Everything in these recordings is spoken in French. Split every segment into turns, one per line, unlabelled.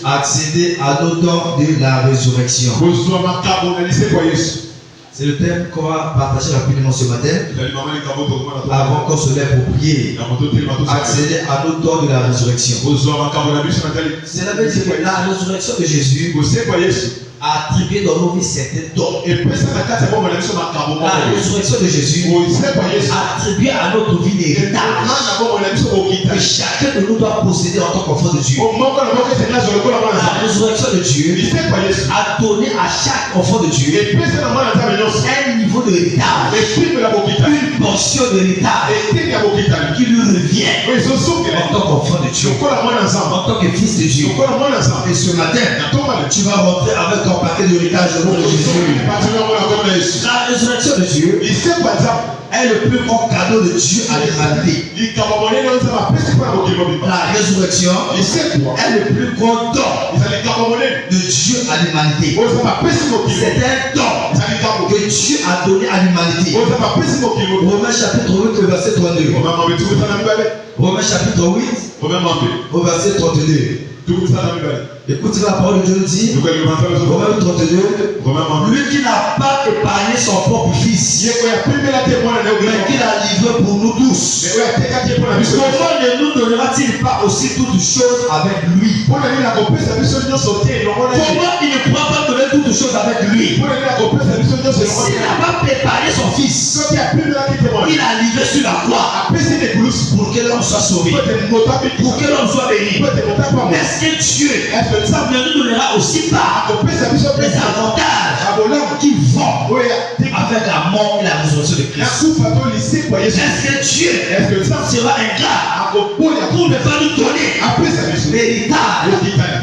Accéder à l'automne de la résurrection. C'est le thème qu'on va partager rapidement ce matin. Avant qu'on se lève pour prier. Accéder à l'automne de la résurrection. Cela veut dire que la résurrection de Jésus a attribué dans nos vies certains dons. La résurrection de Jésus a attribué à notre vie des héritages que chacun de nous doit posséder en tant qu'enfant de Dieu. La résurrection de Dieu a donné à chaque enfant de Dieu un niveau de héritage, une portion de héritage qui lui revient en tant qu'enfant de Dieu, en tant que fils de Dieu. Et ce matin, tu vas rentrer avec ton paquet d'héritage au nom de Jésus. La résurrection de Dieu est le plus grand cadeau de Dieu à l'humanité. La résurrection est le plus grand don de Dieu à l'humanité. C'est un don que Dieu a donné à l'humanité. Romains chapitre 8, verset 32. Romains chapitre 8, au verset 32. Écoute la parole de Dieu nous dit, Romains 32, lui qui n'a pas épargné son propre fils, mais qui l'a livré pour nous tous, comment ne nous donnera-t-il pas aussi toutes choses avec lui? Comment il ne pourra pas donner toutes choses avec lui? S'il n'a pas préparé son fils, il a livré sur la croix pour que l'homme soit sauvé, pour que l'homme soit béni. Est-ce que Dieu ne nous donnera aussi pas les avantages qui vont avec la mort et la résurrection de Christ? Est-ce que Dieu sera ingrat pour ne pas nous donner l'héritage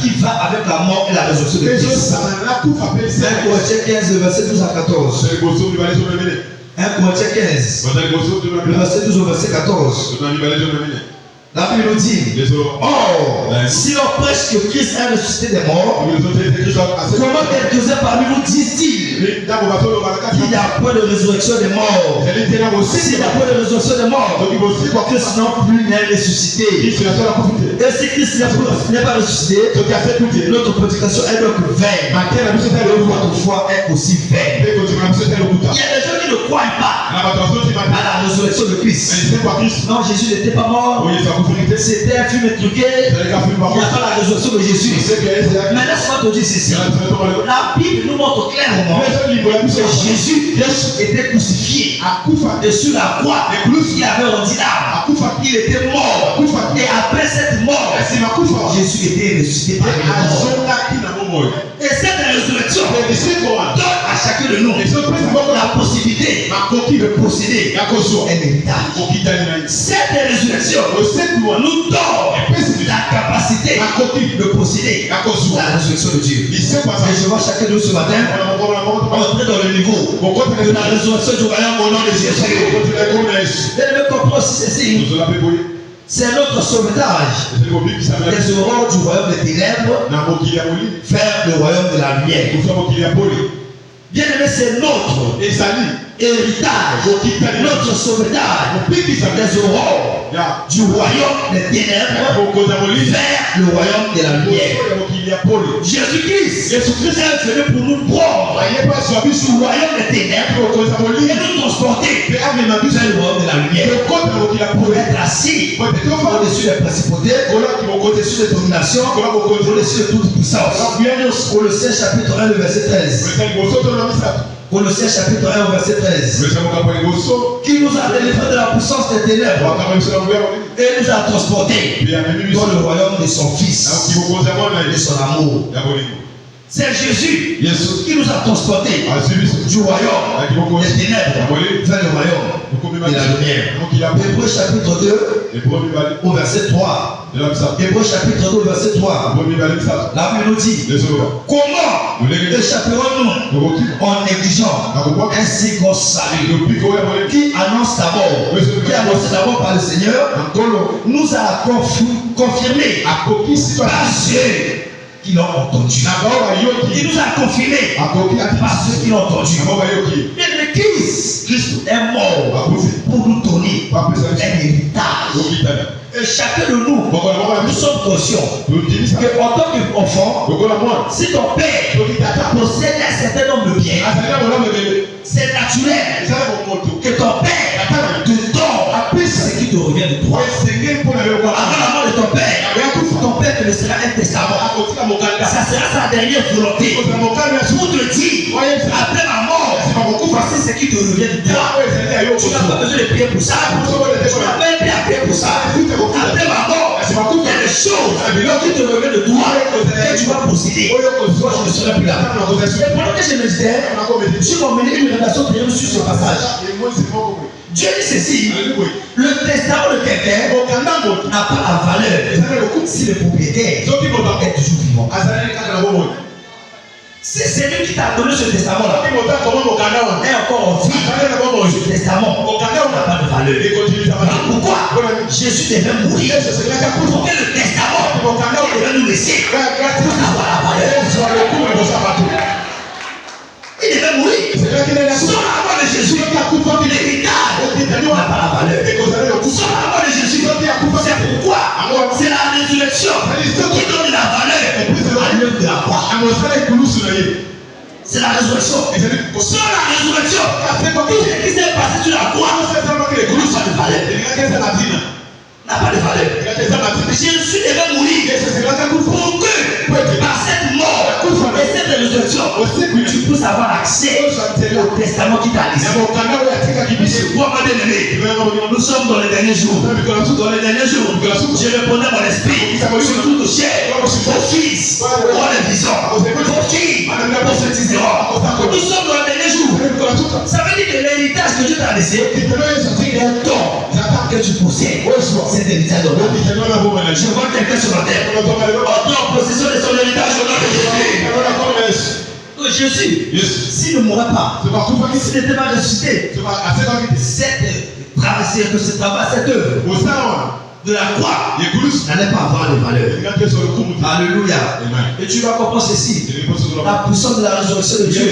qui va avec la mort et la résurrection de Christ? 1 Corinthiens 15, verset 12 à 14. 1 Corinthiens 15, le verset 12 au verset 14. La Bible nous dit, or, si on prêche que Christ est ressuscité des morts, comment quelques-uns parmi vous disent-ils qu'il n'y a pas de résurrection des morts? S'il n'y a pas de résurrection des morts, Christ non plus n'est ressuscité. Et si Christ n'est pas ressuscité, notre prédication est donc vaine. Votre foi est aussi vaine. Il y a des gens qui ne croient pas à la résurrection de Christ. Non, Jésus n'était pas mort. C'était un film truqué. Il n'y a pas la résurrection de Jésus. Mais laisse-moi te dire ceci. La Bible nous montre clairement que Jésus était crucifié. Et sur la croix, il avait rendu l'âme. Il était mort. Et après cette mort, Jésus était ressuscité par les morts. Et cette résurrection donne à chacun de nous la possibilité de posséder un héritage. Cette résurrection nous donne la capacité de posséder la résurrection de Dieu. Et je vois chacun de nous ce matin entrer dans le niveau de la résurrection du royaume au nom de Jésus. Et le comprendre ceci. C'est notre sauvetage des aurores du royaume des ténèbres vers le royaume de la lumière. Bien aimé, c'est notre héritage, notre sauvetage des aurores du royaume des ténèbres vers le royaume de la lumière. Jésus-Christ est venu pour nous prendre du royaume des ténèbres et nous transporter vers le royaume de la lumière pour être assis au-dessus des principautés, au-dessus des dominations, au-dessus de toute puissance. Colossiens chapitre 1, le verset 13. Colossiens chapitre 1 verset 13. Qui nous a délivrés de la puissance des ténèbres et nous a transportés dans le royaume de son Fils et de son amour. C'est Jésus qui nous a transportés du royaume des ténèbres vers le royaume de la lumière. Hébreux chapitre 2 au verset 3. Hébreux chapitre 2 verset 3. La Bible nous dit, comment échapperons-nous en négligeant un si grand salut qui annonce d'abord par le Seigneur, nous a confirmé par Dieu qui l'ont entendu. Il nous a confirmé par ceux qui l'ont entendu. Bien, le Christ est mort pour nous donner un héritage. Et chacun de nous, nous sommes conscients que en tant qu'enfant, si ton père possède un certain nombre de biens, c'est naturel que ton père te donne ce qui te revient de toi. Avant la mort de ton père te laissera un testament. Ça sera sa dernière volonté pour te dire, après ma mort, voici ce qui te revient de toi. Tu n'as pas besoin de prier pour ça. Tu n'as pas été appelé pour ça. Après ma mort, il y a des choses qui te reviennent de toi que tu vas posséder. Moi, je ne serai plus là. Et pendant que je me disais, je suis emmené une relation terrible sur ce passage. Dieu dit ceci, le testament de quelqu'un n'a pas la valeur si le propriétaire est toujours vivant. Si c'est lui qui t'a donné ce testament-là et encore en vie, ce testament n'a pas de valeur. Pourquoi Jésus devait mourir pour que le testament devait nous laisser pour avoir la valeur. Il devait mourir. Sans la mort de Jésus, l'héritage n'a pas la valeur. Sans la mort de Jésus, c'est pourquoi c'est la résurrection qui donne la valeur à l'œuvre de la croix. C'est la résurrection. Sans la résurrection, tout ce qui s'est passé sur la croix n'a pas de valeur. N'a pas de valeur. Jésus devait mourir pour que par cette mort et cette résurrection, tu puisses avoir accès au testament qui t'a laissé. Moi, ma bien-aimée, nous sommes dans les derniers jours. Dans les derniers jours, je répondais mon esprit sur toute chair, vos fils, pour les visions, vos filles, prophétiseront. Nous sommes dans les derniers jours. Ça veut dire que l'héritage que Dieu t'a laissé, il est un don que tu possèdes. C'est héritage de l'homme. Je vois quelqu'un sur la terre. En possession de son héritage au nom de Jésus. Jésus, s'il ne mourait pas, s'il n'était pas ressuscité, cette traversée, ce travail, cette œuvre de la croix n'allait pas avoir de valeur. Alléluia. Et tu vas comprendre ceci. La puissance de la résurrection de Dieu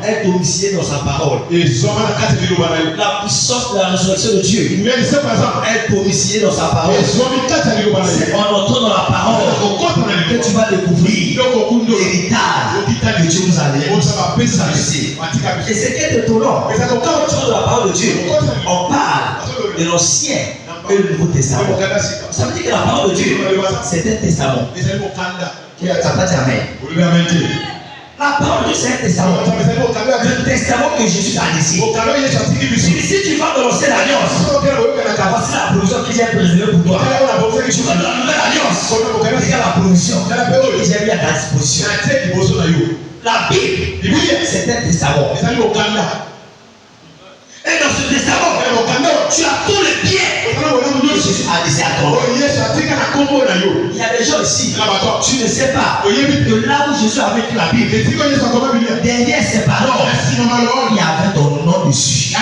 est domiciliée dans sa parole. La puissance de la résurrection de Dieu est domiciliée dans sa parole. C'est en entrant dans la parole que tu vas découvrir l'héritage que Dieu nous a laissé. Et ce qui est étonnant, quand tu vois la parole de Dieu, on parle de l'ancien et le Nouveau Testament. Ça veut dire que la parole de Dieu, c'est un testament. Qui a pas dit amen. La parole de Dieu, c'est un testament. Le testament que Jésus a laissé. Si tu vas dans l'ancienne alliance, voici la provision qui est préservée pour toi. Tu vas dans la nouvelle alliance, regarde la provision qui est mise à ta disposition. La Bible, c'est un testament. Et dans ce testament, tu as tous les biens que Jésus a laissé à toi. Il y a des gens ici, tu ne sais pas que là où Jésus avait écrit la Bible, derrière ses paroles, il y avait ton nom dessus.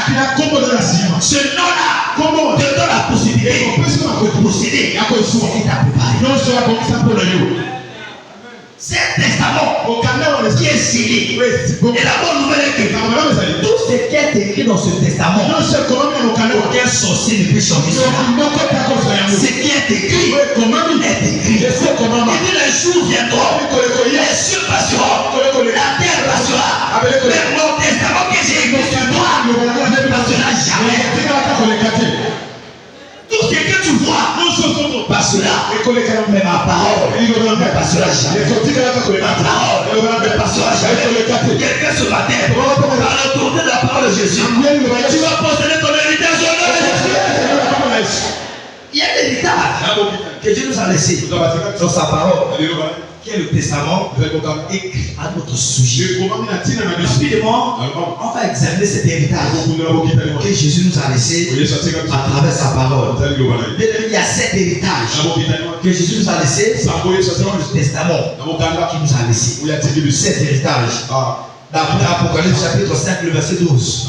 Ce nom-là te donne la possibilité de posséder ce qui t'a préparé. C'est un testament qui est scellé. Et la bonne nouvelle est que tout ce qui est écrit dans ce testament, aucun sorcier ne peut changer cela. Ce qui est écrit est écrit. Et puis les jours viendront, les cieux passeront, la terre passera. Mais mon testament que j'ai écrit sur toi ne passera jamais. Tout ce que tu vois passera, mais ma parole ne passera jamais. Ma parole ne passera jamais. Quelqu'un sur la terre va retourner la parole de Jésus. Tu vas posséder ton héritage au nom de Jésus. Il y a l'héritage que Dieu nous a laissé dans sa parole, qui est le testament écrit à notre sujet. Rapidement, on va examiner cet héritage que Jésus nous a laissé à travers sa parole. Il y a 7 héritages que Jésus nous a laissé dans le testament qu'il nous a laissé. 7 héritages. D'après Apocalypse chapitre 5, le verset 12.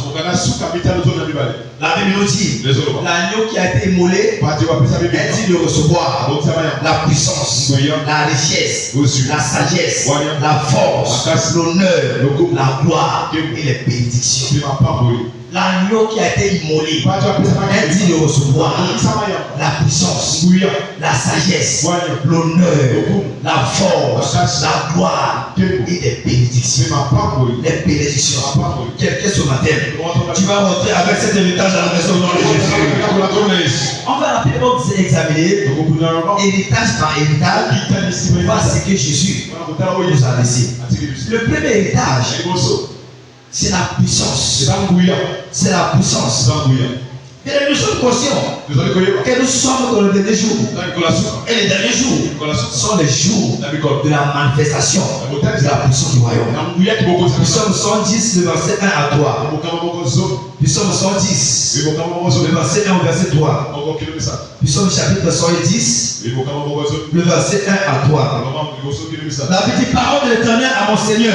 La Bible nous dit l'agneau qui a été immolé est dit de recevoir la puissance la richesse, la sagesse, la force, l'honneur, la gloire et les bénédictions. L'agneau qui a été immolé est dit de recevoir la puissance, la sagesse, l'honneur, la force, la gloire et les bénédictions. Les bénédictions. Quelqu'un ce matin, tu vas rentrer avec cet héritage à la maison au nom de Jésus. On va rapidement examiner héritage par héritage, voir ce que Jésus nous a laissé. Le premier héritage, c'est la puissance. C'est la puissance. Et nous sommes conscients que nous sommes dans le dernier jour. Et les derniers jours sont les jours de la manifestation de la puissance du royaume. Psaume 110, le verset 1 à 3. Psaume 110, le verset 1 au verset 3. Psaume chapitre 110, le verset 1 à 3. La petite parole de l'Éternel à mon Seigneur.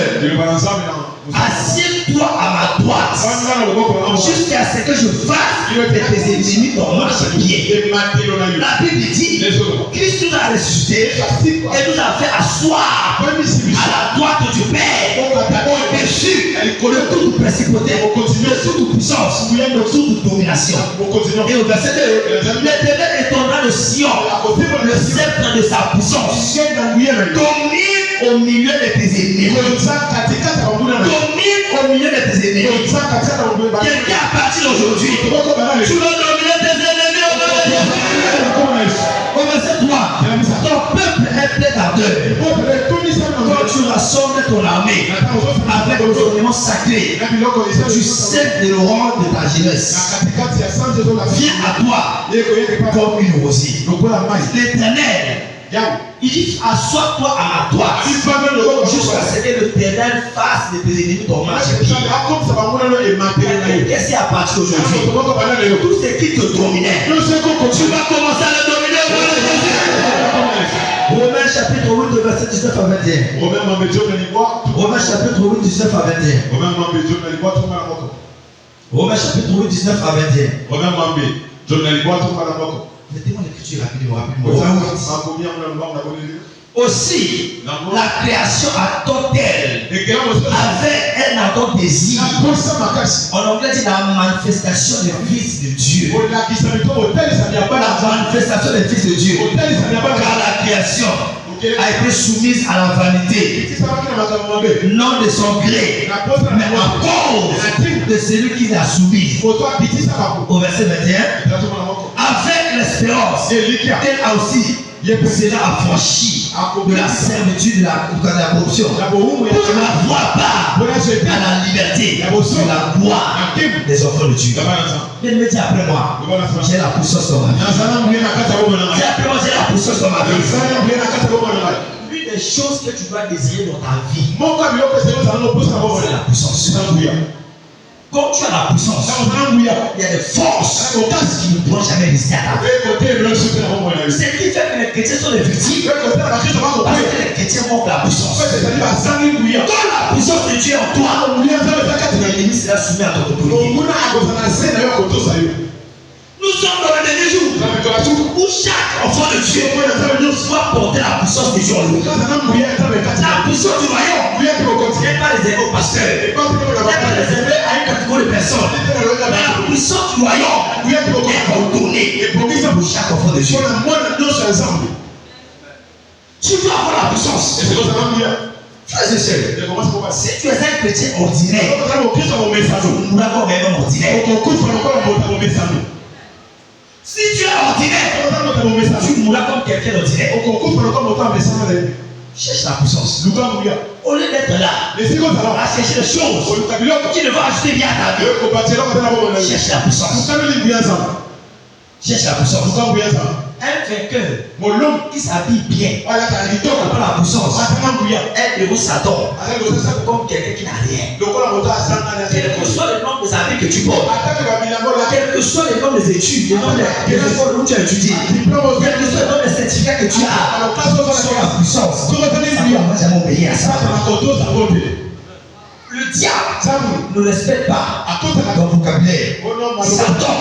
Assieds-toi à ma droite jusqu'à ce que je fasse de tes ennemis ton marchepied. La Bible dit Christ nous a ressuscité et nous a fait asseoir à la droite du Père au-dessus de toute principauté, de toute puissance, de toute domination. Et au verset 2, l'Éternel étendra le Sion, le sceptre de sa puissance, domine au milieu de tes ennemis. Domine au milieu de tes ennemis. Quelqu'un à partir d'aujourd'hui, tu vas dominer tes ennemis au verset 3. Ton peuple est plein d'ardeur. Quand tu rassembles ton armée avec le ornement sacré, tu sais le rang de ta jeunesse. Viens à toi comme une rosée. L'Éternel, il dit, assois-toi à ma droite jusqu'à ce que l'Éternel fasse de tes ennemis ton marchepied. Qu'est-ce qui est à partir d'aujourd'hui? Tout ce qui te dominait, tu vas commencer à le dominer. Romains chapitre 8, verset 19 à 21. Romains chapitre 8, 19 à 21. Romains chapitre 8, 19 à 21. Mettez-moi l'écriture rapidement. Aussi, la création à totale avait un ardent désir. En anglais, dit la manifestation des fils de Dieu. La manifestation des fils de Dieu. Car la création a été soumise à la vanité, non de son gré, mais à cause de celui qui l'a soumise. Au verset 21, avec l'espérance, elle aussi cela a franchi de la servitude de la corruption pour avoir part à la liberté de la gloire des enfants de Dieu. Viens me dire après moi, j'ai la puissance dans ma vie. Dis après moi, j'ai la puissance dans ma vie. Une des choses que tu dois désirer dans ta vie, c'est la puissance. Quand tu as la puissance, il y a des forces qui ne pourront jamais résister à ta vie. Ce qui fait que les chrétiens sont des victimes, parce que les chrétiens manquent la puissance. Quand la puissance de Dieu est en toi, l'ennemi sera soumis à ton autorité. Nous sommes dans le dernier jour où chaque enfant de Dieu doit porter la puissance de Dieu en lui. La puissance du royaume n'est pas réservée au pasteur, n'est pas réservée à une catégorie de personnes. Mais la puissance du royaume est ordonnée pour chaque enfant de Dieu. Tu dois avoir la puissance. Frères et sœurs, si tu es un chrétien ordinaire, nous l'avons même ordinaire. Si tu es ordinaire, tu mourras comme quelqu'un d'ordinaire. Cherche la puissance. Au lieu d'être là, à chercher les choses qui ne vont ajouter bien à ta vie, cherche la puissance. Cherche la puissance. Un vainqueur qui s'habille bien, qui n'a pas la puissance, est devant Satan comme quelqu'un qui n'a rien. Quel que soit le nombre des habits que tu portes, quel que soit le nombre des études, le nombre des écoles où tu as étudié, quel que soit le nombre des certificats que tu as, sur la puissance, moi j'aime obéir à ça. Le diable ne respecte pas ton vocabulaire. Satan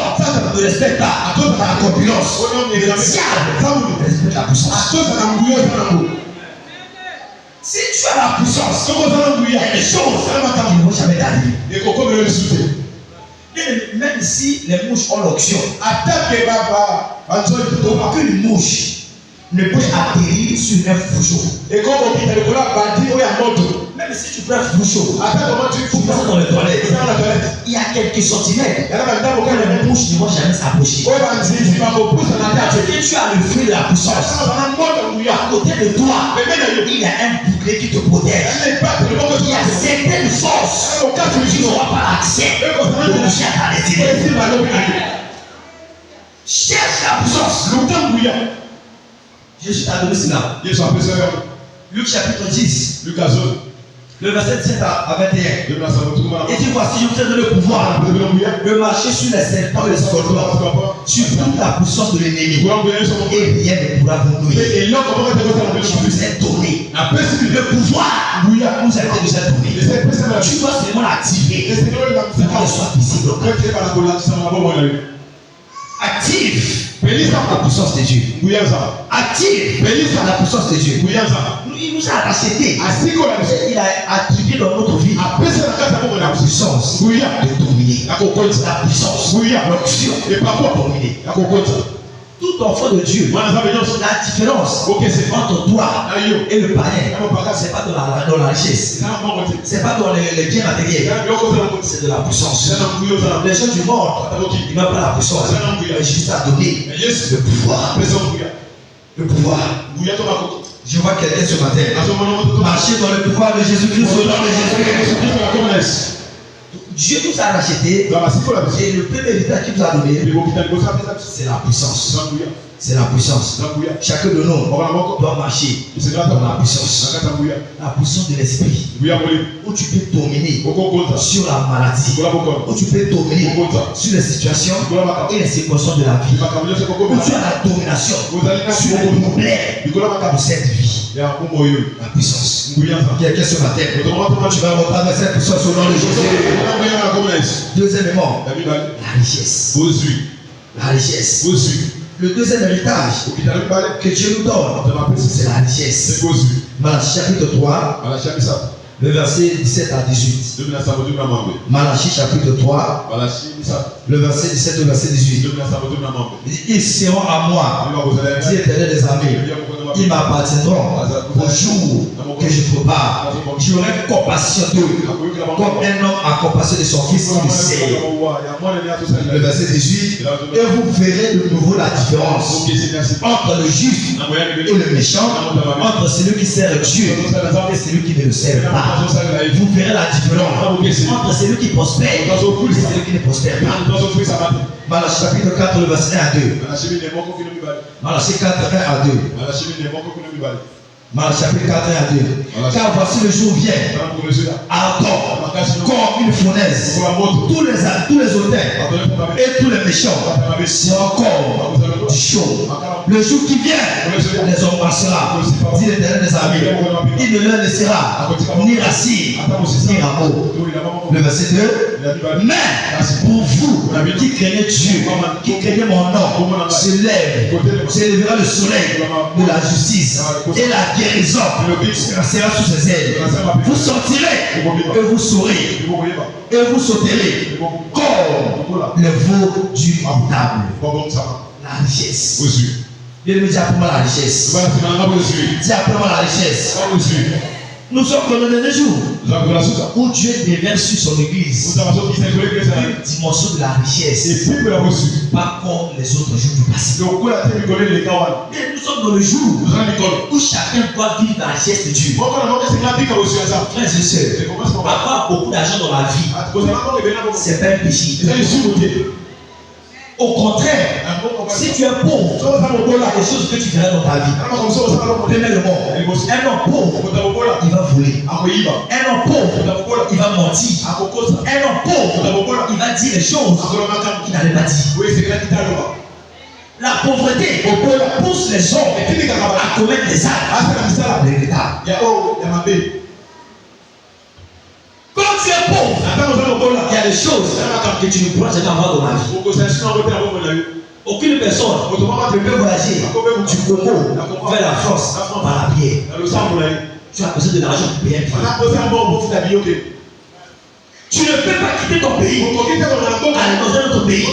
ne respecte pas la corpulence. Le diable respecte la puissance. Si tu as la puissance, il y a des choses qui ne vont jamais t'arriver. Même si les mouches ont l'option, aucune mouche ne peut atterrir sur un fourcheau. Même si tu prends un fourcheau, tu passes dans les toilettes, il y a quelques centimètres que les mouches ne vont jamais s'approcher. Parce que tu as le fruit de la puissance. À côté de toi, il y a un bouclier qui te protège. Il y a certaines forces qui n'auront pas accès de boucher à ta destinée. Cherche la puissance. Jésus t'a donné cela. Luc chapitre 10. Le verset 17 à 21. Et dit voici, je vous ai donné le pouvoir de marcher sur les serpents et les scorpions, sur toute la puissance de l'ennemi. Et rien ne pourra vous nuire. Je vous ai donné le pouvoir. Nous avons déjà donné. Tu dois seulement l'activer pour qu'elle soit visible. Active la puissance de Dieu. Active la puissance de Dieu. Il nous a racheté. Il a attribué dans notre vie la puissance de dominer. La puissance, l'option de dominer. Tout enfant de Dieu, la différence entre toi et le païen, c'est pas dans la richesse, c'est pas dans les biens matériels, c'est de la puissance. Les gens du monde, ils n'ont pas la puissance, mais Jésus a donné le pouvoir. Le pouvoir. Je vois quelqu'un ce matin marcher dans le pouvoir de Jésus-Christ, au nom de Jésus-Christ. Dieu nous a racheté et le premier héritage qu'il nous a donné, c'est la puissance. C'est la puissance. Chacun de nous doit marcher dans la puissance. La puissance de l'esprit. Où tu peux dominer sur la maladie. Où tu peux dominer sur les situations et les circonstances de la vie. Où tu as la domination sur les problèmes de cette vie. La puissance. Quelqu'un ce matin, tu vas reprendre cette puissance au nom de Jésus. Deuxièmement, la richesse. La richesse. Le deuxième héritage que Dieu nous donne, c'est la richesse. Malachie chapitre 3, le verset 17 à 18. Malachie chapitre 3, le verset 17 au verset 18. Ils seront à moi, dit l'Éternel des armées. Ils m'appartiendront au jour que je prépare. J'aurai compassion d'eux, comme un homme a compassion de son fils qui le sait. Le verset 18. Et vous verrez de nouveau la différence entre le juste et le méchant, entre celui qui sert Dieu et celui qui ne le sert pas. Vous verrez la différence entre celui qui prospère et celui qui ne prospère pas. Malachie chapitre 4, le verset 1 à 2. Malachie 4, 1 à 2. Malachie chapitre 4, 1 à 2. Car voici le jour vient, attends, comme une fournaise. Tous les auteurs et tous les méchants seront comme du chaud. Le jour qui vient, les embrassera, dit l'Éternel des armées. Il ne leur laissera ni racine, ni rameau. Le verset 2. Mais pour vous qui craignez Dieu, qui craignez mon nom, s'élèvera le soleil de la justice et la guérison sera sous ses ailes. Vous sortirez et vous saurez et vous sauterez comme le veau du table. La richesse. Bien aimé, dis après-moi la richesse. Dis après-moi la richesse. Nous sommes dans le dernier jour où Dieu déverse sur son église une dimension de la richesse, pas comme les autres jours du passé. Et nous sommes dans le jour où chacun doit vivre la richesse de Dieu. Frères et sœurs, avoir beaucoup d'argent dans la vie, c'est pas un péché. Au contraire, si tu es pauvre, il y a des choses que tu feras dans ta vie. Premièrement, un homme pauvre, il va voler. Un homme pauvre, il va mentir. Un homme pauvre, il va dire les choses qu'il n'avait pas dit. La pauvreté pousse les hommes à commettre des actes. Quand tu es pauvre, il y a des choses que tu ne pourras jamais avoir dans la vie. Aucune personne ne peut voyager du Congo vers la France par la prière. Tu as besoin de l'argent pour payer un billet. Tu ne peux pas quitter ton pays, aller dans un autre pays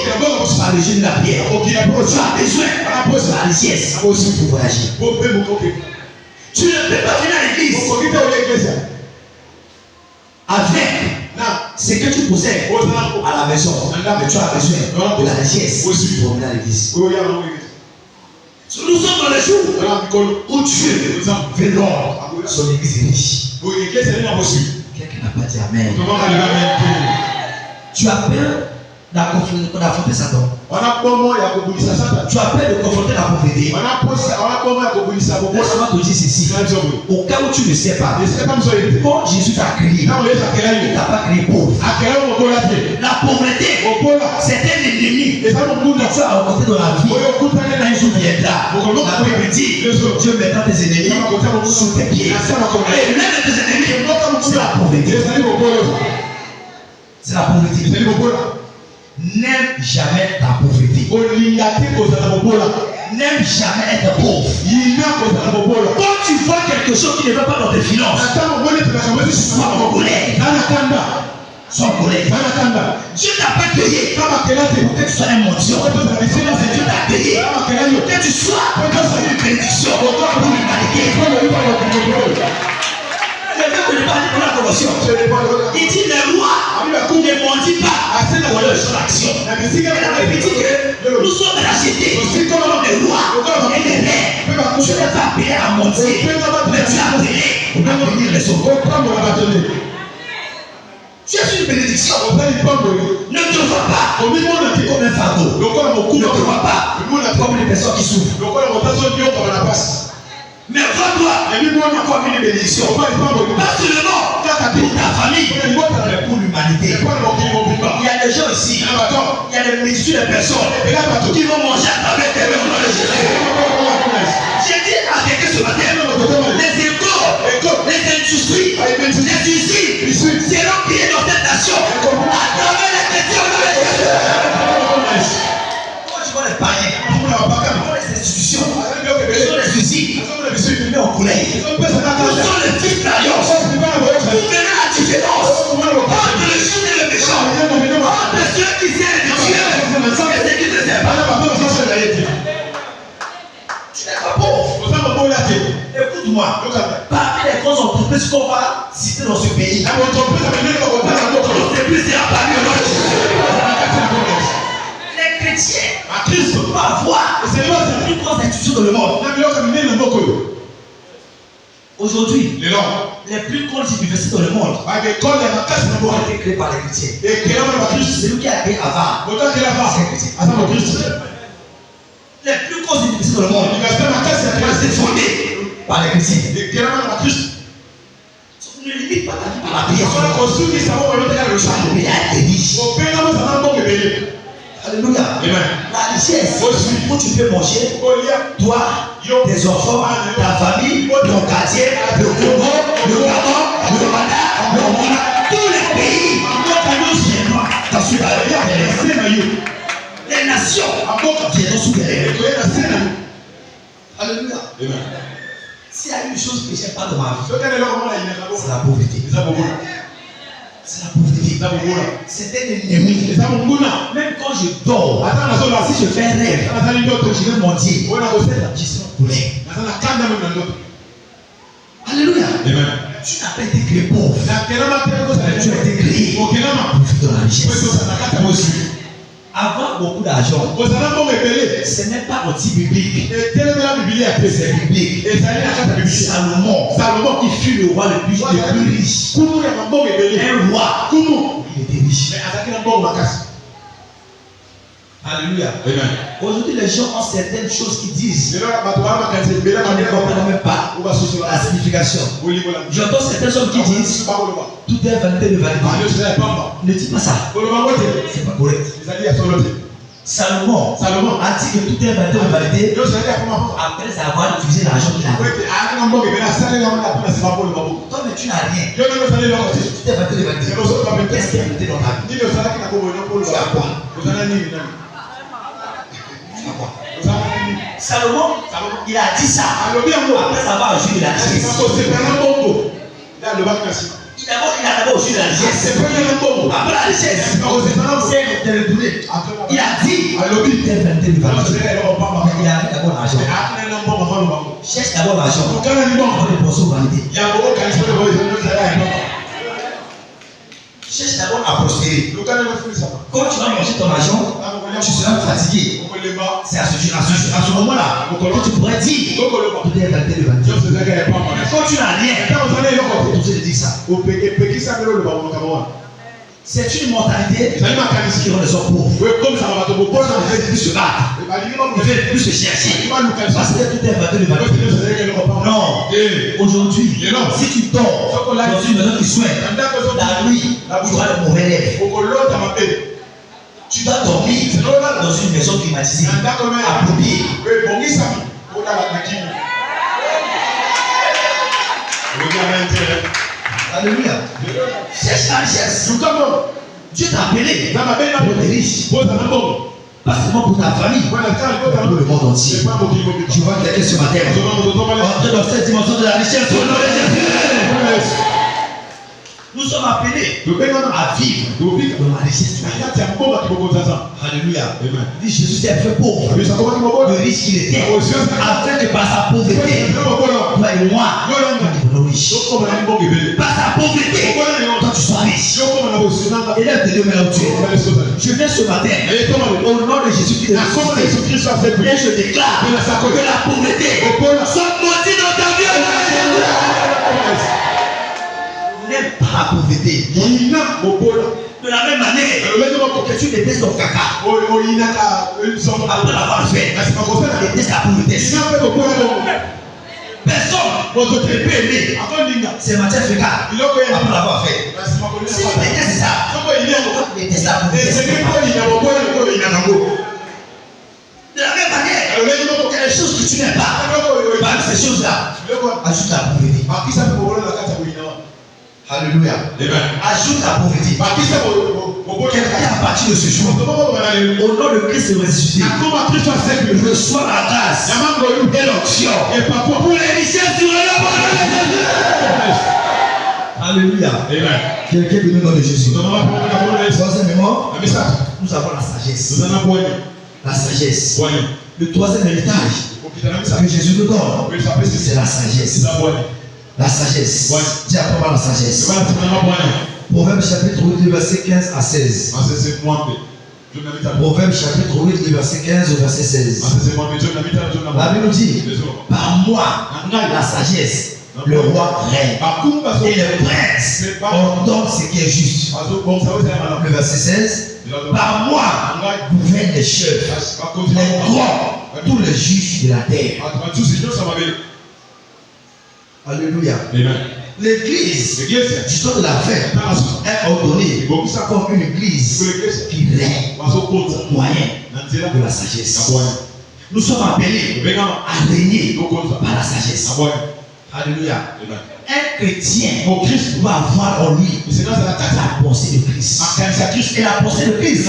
par le jeu de la prière. Tu as besoin de la liesse pour voyager. Tu ne peux pas venir à l'église avec ce que tu possèdes à la maison. Mais tu as besoin de la liesse pour venir à l'église. Nous sommes dans les jours où Dieu veut rendre son église riche. Quelqu'un n'a pas dit Amen. Tu as peur d'affronter Satan. Tu as peur de confronter la pauvreté. Laisse-moi te dire ceci. Au cas où tu ne sais pas, quand Jésus t'a créé, il ne t'a pas créé pauvre. La pauvreté, c'est un ennemi que tu as rencontré dans la vie. Un jour viendra, la Bible dit, Dieu mettra tes ennemis sous tes pieds. Et l'un de tes ennemis, c'est la pauvreté. C'est la pauvreté. N'aime jamais ta pauvreté. N'aime jamais être pauvre. Quand tu vois quelque chose qui ne va pas dans tes finances, sois en colère. Sois en colère. Dieu t'a pas payé pour que tu sois un mendiant. Dieu t'a payé pour que tu sois une bénédiction pour l'humanité. Il dit les rois ne mendient pas pour leur action. Nous sommes rachetés comme des rois et des reines. Tu n'es pas appelé à mendier, mais tu es appelé à bénir les autres. Tu es une bénédiction. Ne te vois pas comme un fardeau. Ne te vois pas comme les personnes qui souffrent. Mais vois-toi comme une bénédiction. Pas seulement pour ta famille, mais pour l'humanité. Il y a des gens ici, il y a des multitudes de personnes qui vont manger à travers tes mains au nom de Jésus. J'ai dit à quelqu'un ce matin, les écoles, les industries, les usines seront créées dans cette nation à travers les chrétiens au nom de Jésus. Quand tu vois les païens, les institutions, les usines, mais en colère. Nous sommes les fils d'alliance. Vous verrez la différence entre le juste et le méchant, entre ceux qui servent Dieu et ceux qui ne servent pas. Tu n'es pas pauvre. Écoute-moi, parmi les grosses entreprises qu'on va citer dans ce pays, l'entreprise est apparue au nom de Jésus. Les chrétiens peuvent avoir les plus grosses institutions dans le monde. Aujourd'hui, les plus grandes universités dans le monde ont été créées par les chrétiens. Celui qui a créé avant, c'est chrétien. Les plus grosses universités dans le monde ont été fondées par les chrétiens. Ne limite pas ta vie par la prière. Alléluia. La richesse où tu peux manger, toi, tes enfants, ta famille, ton quartier, le Congo, le Gabon, le Rwanda, le Rwanda, tous les pays. Les nations viendront sous les Alléluia. S'il y a une chose que je n'aime pas dans ma vie, c'est la pauvreté. C'est la pauvreté. C'est un ennemi. Même quand je dors, si je fais un rêve, je vais mentir. Je serai en colère. Alléluia. Tu n'as pas été créé pauvre. Tu as été créé pour vivre dans la richesse. Avoir beaucoup d'argent, ce n'est pas anti-biblique. C'est biblique. Salomon, il fut le roi le plus riche. Un roi, il était riche. Alléluia. Aujourd'hui, les gens ont certaines choses qui disent. On ne comprend même pas la signification. J'entends certaines choses qui disent tout est vanité de vanité. Ne dis pas ça. C'est pas correct. Salomon a dit que tout est vanité de vanité après avoir utilisé l'argent qu'il a. Toi, mais
tu n'as rien.
Tu
t'es vanté de vanité. Qu'est-ce qui est vanté dans ta vie? Tu as quoi? Salomon, il a dit ça après avoir joué de la richesse. Il a d'abord joué de la richesse. Après la richesse, c'est le donner. Il a dit il était vanté de vanité. Mais il avait d'abord l'argent. Cherche d'abord l'argent. On va le penser aux vanités. Cherche d'abord à prospérer. Quand tu vas manger ton argent, tu seras fatigué. C'est à ce moment-là que tu pourrais dire tu es vanté de vanité. Quand tu n'as rien, tu te dis ça. C'est une mentalité qui rend les hommes pauvres. Ils veulent plus se battre. Ils veulent plus se chercher. Parce que tout est vanté de vanité. Non. Aujourd'hui, si tu dors dans une maison qui soigne, la nuit, tu auras le mauvais lèvre. Tu dois dormir dans une maison climatisée, appropriée. Alléluia. Cherche la richesse. Dieu t'a appelé pour être riche. Pas seulement pour ta famille, pour le monde entier. Tu vois quelqu'un ce matin. Entrer dans cette dimension de la richesse. Nous sommes appelés à vivre dans la richesse. Alléluia. Dit Jésus s'est fait pauvre. Le riche qu'il était. Afin que par sa pauvreté, toi et moi, nous devenons riches. Par sa pauvreté, toi tu sois riche. Et là, tes deux mains où tu es. Je viens ce matin au nom de Jésus-Christ. Et je déclare que la pauvreté soit maudite dans ta vie. N'aime pas la pauvreté. De la même manière que tu détestes ton caca après l'avoir fait, tu détestes la pauvreté. Personne ne peut aimer ces matières fécales après l'avoir fait. Si tu détestes ça, tu détestes la pauvreté. De la même manière, il y a des choses que tu n'aimes pas. Parmi ces choses-là, ajoute la pauvreté. Alléluia. Ajoute la pauvreté. Quelqu'un à partir de ce jour, au nom de Christ ressuscité, reçoit la grâce et l'onction pour les richesses du royaume. Alléluia. Quelqu'un de nom de Jésus. Troisièmement, nous avons la sagesse. La sagesse. Le troisième héritage que Jésus nous donne, c'est la sagesse. La sagesse. Dis après moi la sagesse. Proverbe chapitre 8, verset 15 à 16. Proverbe chapitre 8, verset 15 au verset 16. La Bible nous dit, par moi, la sagesse, le roi règne. Et le prince ordonne ce qui est juste. Le verset 16. Par moi, gouvernent les chefs, les grands, tous les juges de la terre. Alléluia. L'église du temps de la fin est ordonnée comme une église qui règne au moyen de la sagesse. Nous sommes appelés à régner par la sagesse. Alléluia. Un chrétien va avoir en lui la pensée de Christ. Et la pensée de Christ,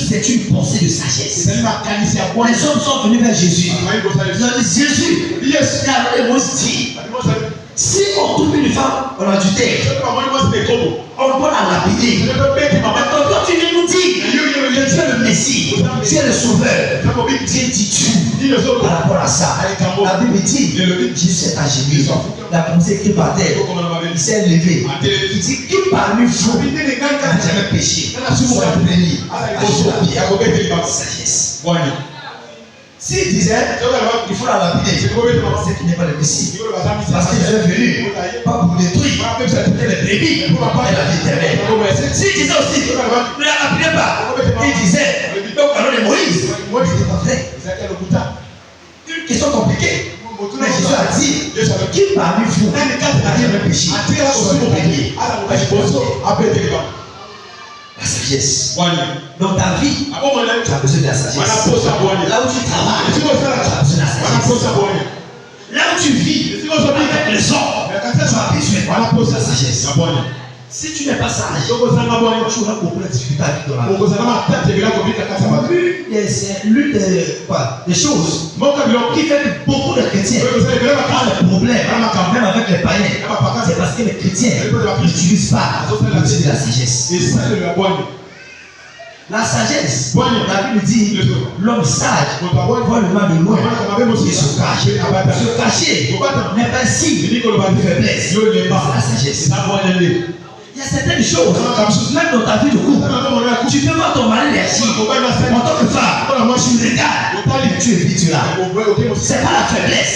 c'est une pensée de sagesse. Les hommes sont venus vers Jésus. Ils ont dit Jésus, si on trouve une femme en adultère, on doit la lapider. Maintenant, toi tu viens nous dire que tu es le Messie, tu es le Sauveur. Dieu dit tu par rapport à ça. La Bible dit Jésus s'est agenouillé. La pensée écrite par terre, il s'est levé. Il dit qui parmi vous n'a jamais péché? Soit béni. Sagesse. S'il disait il faut la lapider, c'est qu'il n'est pas le Messie. Parce qu'il est venu pas pour détruire, c'était les brebis pour la vie éternelle. S'il disait aussi ne la lapidez pas, il disait donc alors les Moïse, c'était pas vrai. Une question compliquée. Mais Jésus a dit qui parmi vous n'a jamais péché? La sagesse. Dans ta vie, tu as besoin de la sagesse. Là où tu travailles, tu as besoin de la sagesse. Là où tu vis, avec les hommes, tu as besoin de la sagesse. sagesse. Si tu n'es pas sage, tu auras beaucoup de difficultés à vivre dans la vie. C'est l'une des choses qui fait que beaucoup de chrétiens ont des problèmes, même avec les païens. C'est parce que les chrétiens n'utilisent pas l'outil de la sagesse. La sagesse, la Bible dit, l'homme sage voit le mal de loin et se cache. Se cacher n'est pas un signe de faiblesse. C'est la sagesse. Il y a certaines choses, même dans ta vie de couple, tu peux voir ton mari réagir. En tant que femme, tu regardes et tu évites là. C'est pas la faiblesse,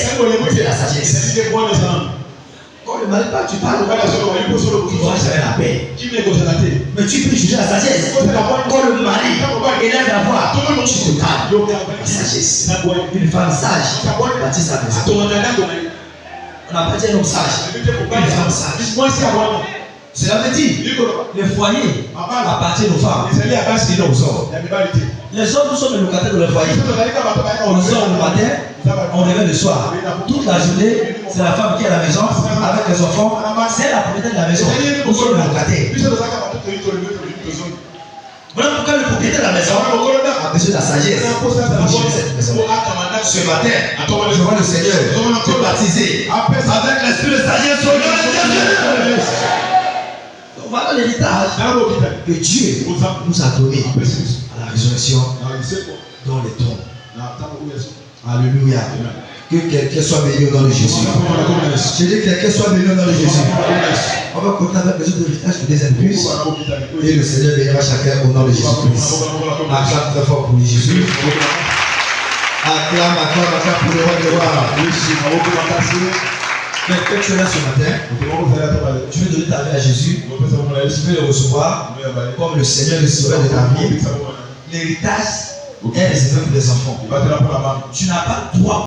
c'est la sagesse. Quand le mari parle, tu parles, il doit jamais la paix. Mais tu peux juger la sagesse. Quand le mari élève la voix, tu te calmes. La sagesse. Une femme sage bâtit sa maison. On n'a pas dit un homme sage, une femme sage. Cela veut dire les foyers appartiennent aux femmes et aux hommes. Les hommes, nous sommes les locataires de leur foyer. On sort le matin, on revient le soir. Toute la journée, c'est la femme qui est à la maison avec les enfants. C'est la propriétaire de la maison. Nous sommes les locataires. Voilà pourquoi le propriétaire de la maison a besoin de la sagesse pour gérer cette maison. Ce matin, je vois le Seigneur te baptiser avec l'esprit de sagesse au nom de Jésus. Voilà l'héritage que Dieu nous a donné à la résurrection dans les tombes. Alléluia. Que quelqu'un soit béni au nom de Jésus. Je dis que quelqu'un soit béni au nom de Jésus. On va compter avec les autres héritages du deuxième bus. Et le Seigneur bénira chacun au nom de Jésus-Christ. Acclame très fort pour Jésus. Acclame pour le roi de roi. Quelqu'un tu es là ce matin, tu veux donner ta vie à Jésus, tu veux le recevoir comme le Seigneur le sauveur de ta vie. L'héritage est réservé pour les enfants. Tu n'as pas droit